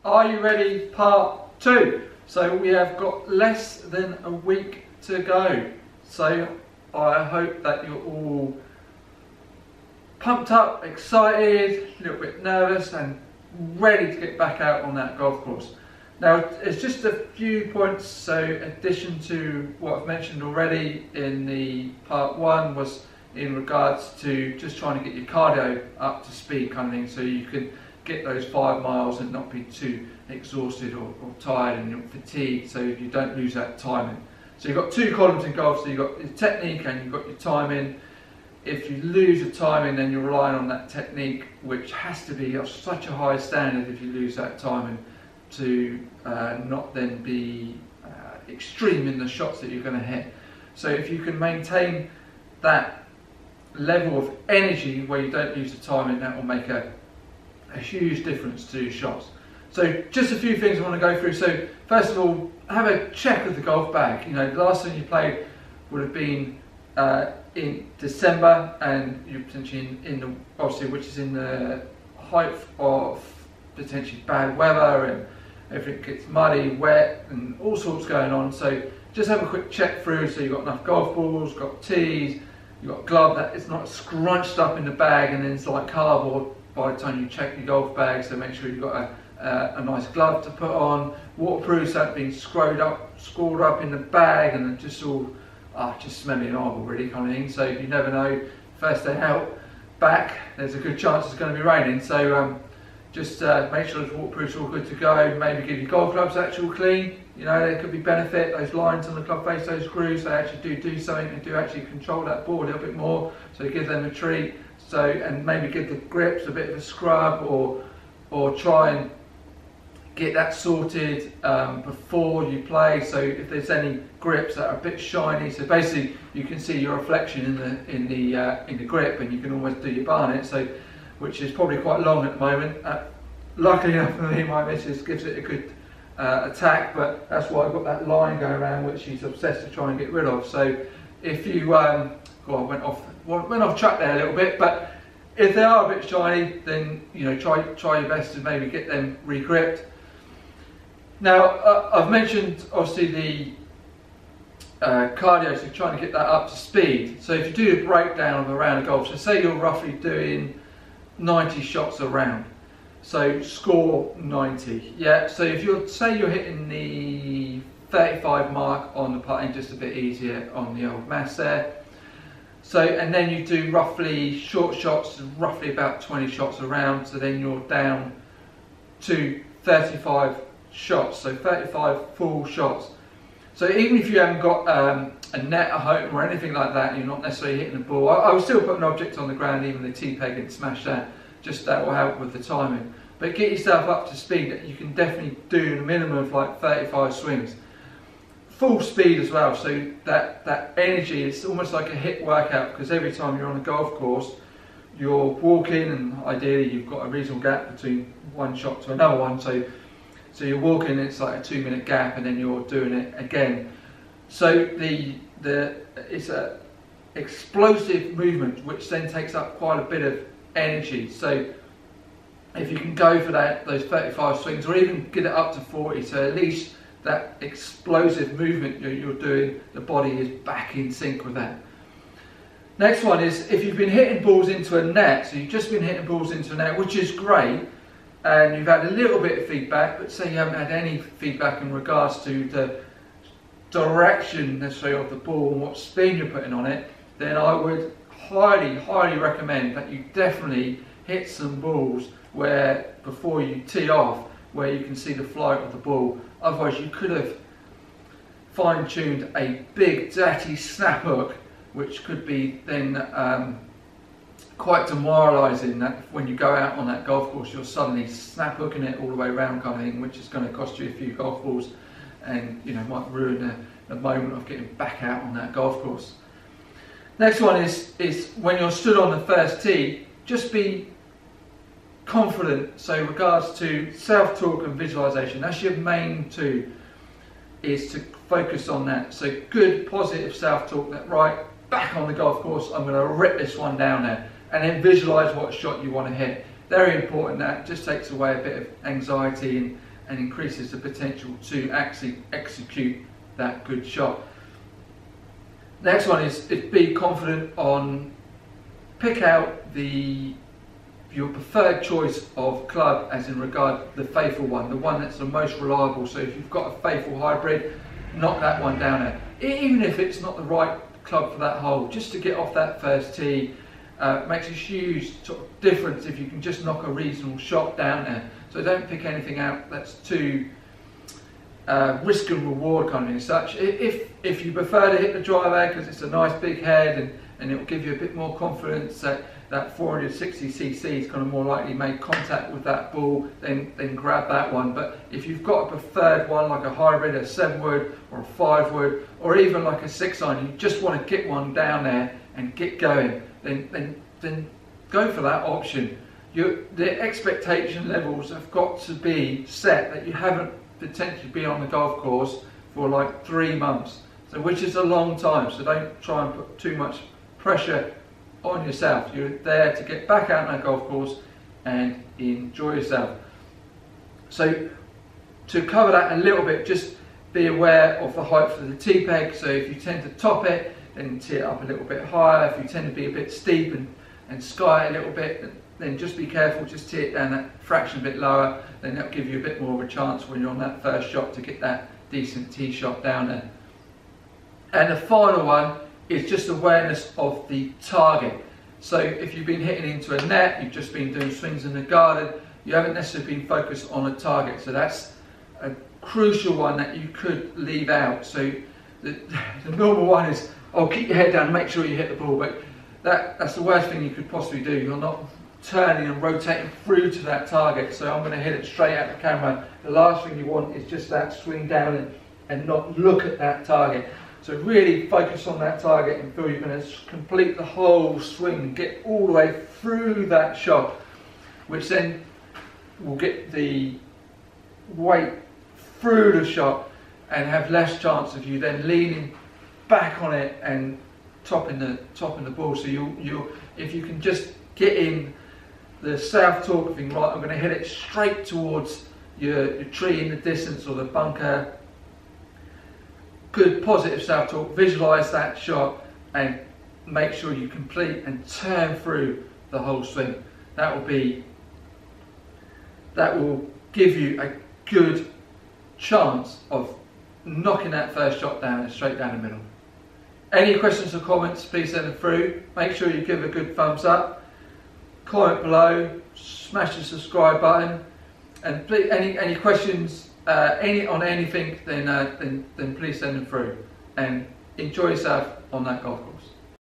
Are you ready? Part 2. So we have got less than a week to go. So I hope that you're all pumped up, excited, a little bit nervous and ready to get back out on that golf course. Now it's just a few points, so in addition to what I've mentioned already in the part 1 was in regards to just trying to get your cardio up to speed kind of thing, so you can get those 5 miles and not be too exhausted or tired and you're fatigued, so you don't lose that timing. So you've got 2 columns in golf, so you've got your technique and you've got your timing. If you lose your timing, then you're relying on that technique, which has to be of such a high standard if you lose that timing, to not then be extreme in the shots that you're going to hit. So if you can maintain that level of energy where you don't lose the timing, that will make a huge difference to your shots. So just a few things I want to go through. So first of all, have a check of the golf bag. You know, the last time you played would have been in December, and you're potentially in the, obviously, which is in the height of potentially bad weather and everything gets muddy, wet and all sorts going on. So just have a quick check through, so you've got enough golf balls, got tees, you've got a glove that it's not scrunched up in the bag and then it's like cardboard by the time you check your golf bag. So make sure you've got a nice glove to put on, waterproof, so that being scored up in the bag and just all just smelling horrible really kind of thing. So you never know, first day out back there's a good chance it's going to be raining, so just make sure the waterproof's all good to go. Maybe give your golf clubs actual clean. You know, there could be benefit, those lines on the club face, those grooves, they actually do something and do actually control that ball a little bit more, so give them a treat. So, and maybe give the grips a bit of a scrub, or try and get that sorted before you play. So if there's any grips that are a bit shiny, so basically you can see your reflection in the grip, and you can almost do your barnet, so which is probably quite long at the moment. Luckily enough for me, my missus gives it a good attack, but that's why I've got that line going around which she's obsessed to try and get rid of. So if you I went off track there a little bit, but if they are a bit shiny, then you know, try your best to maybe get them re-gripped. Now I've mentioned obviously the cardio, so trying to get that up to speed. So if you do a breakdown of a round of golf, so say you're roughly doing 90 shots a round, so score 90. Yeah, so if you're, say you're hitting the 35 mark on the putting, just a bit easier on the old maths there. So, and then you do roughly short shots, roughly about 20 shots a round, so then you're down to 35 shots, so 35 full shots. So even if you haven't got a net at home or anything like that, you're not necessarily hitting the ball, I would still put an object on the ground, even the tee peg, and smash that. Just that will help with the timing. But get yourself up to speed that you can definitely do a minimum of like 35 swings. Full speed as well, so that energy is almost like a HIIT workout, because every time you're on a golf course, you're walking, and ideally you've got a reasonable gap between one shot to another one. So you're walking, it's like a 2-minute gap, and then you're doing it again. So it's a explosive movement, which then takes up quite a bit of energy. So if you can go for those 35 swings, or even get it up to 40, so at least that explosive movement you're doing, the body is back in sync with that. Next one is, if you've been hitting balls into a net, so you've just been hitting balls into a net, which is great, and you've had a little bit of feedback, but say you haven't had any feedback in regards to the direction necessarily of the ball and what spin you're putting on it, then I would highly recommend that you definitely hit some balls where, before you tee off, where you can see the flight of the ball. Otherwise you could have fine-tuned a big dirty snap hook, which could be then quite demoralising, that when you go out on that golf course you're suddenly snap hooking it all the way around kind of thing, which is going to cost you a few golf balls, and you know, might ruin the moment of getting back out on that golf course. Next one is when you're stood on the first tee, just be confident. So in regards to self-talk and visualisation, that's your main two, is to focus on that. So good positive self-talk, that right, back on the golf course, I'm going to rip this one down there, and then visualise what shot you want to hit. Very important, that just takes away a bit of anxiety and increases the potential to actually execute that good shot. Next one is be confident on, pick out your preferred choice of club, as in regard the faithful one, the one that's the most reliable. So if you've got a faithful hybrid, knock that one down there. Even if it's not the right club for that hole, just to get off that first tee, makes a huge sort of difference if you can just knock a reasonable shot down there. So don't pick anything out that's too risk and reward kind of thing. Such if you prefer to hit the driver because it's a nice big head and it will give you a bit more confidence that 460cc is kind of more likely make contact with that ball, then grab that one. But if you've got a preferred one like a hybrid, a 7-wood or a 5-wood, or even like a 6-iron, you just want to get one down there and get going, then go for that option. The expectation levels have got to be set that you haven't potentially been on the golf course for like 3 months, so which is a long time. So don't try and put too much pressure on yourself. You're there to get back out on that golf course and enjoy yourself. So to cover that a little bit, just be aware of the height for the tee peg. So if you tend to top it, then tee it up a little bit higher. If you tend to be a bit steep and sky it a little bit, then just be careful, just tee it down that fraction a bit lower. Then that'll give you a bit more of a chance when you're on that first shot to get that decent tee shot down there. And the final one is just awareness of the target. So if you've been hitting into a net, you've just been doing swings in the garden, you haven't necessarily been focused on a target. So that's a crucial one that you could leave out. So the normal one is, oh, keep your head down and make sure you hit the ball, but that's the worst thing you could possibly do. You're not turning and rotating through to that target. So I'm going to hit it straight at the camera. The last thing you want is just that swing down and not look at that target. So really focus on that target and feel you're going to complete the whole swing and get all the way through that shot, which then will get the weight through the shot and have less chance of you then leaning back on it and topping the ball. So if you can just get in the south torque thing, right, I'm going to hit it straight towards your tree in the distance or the bunker. Good positive south torque, visualize that shot and make sure you complete and turn through the whole swing. That will give you a good chance of knocking that first shot down and straight down the middle. Any questions or comments, please send them through. Make sure you give a good thumbs up, comment below, smash the subscribe button, and please, any questions on anything, then please send them through, and enjoy yourself on that golf course.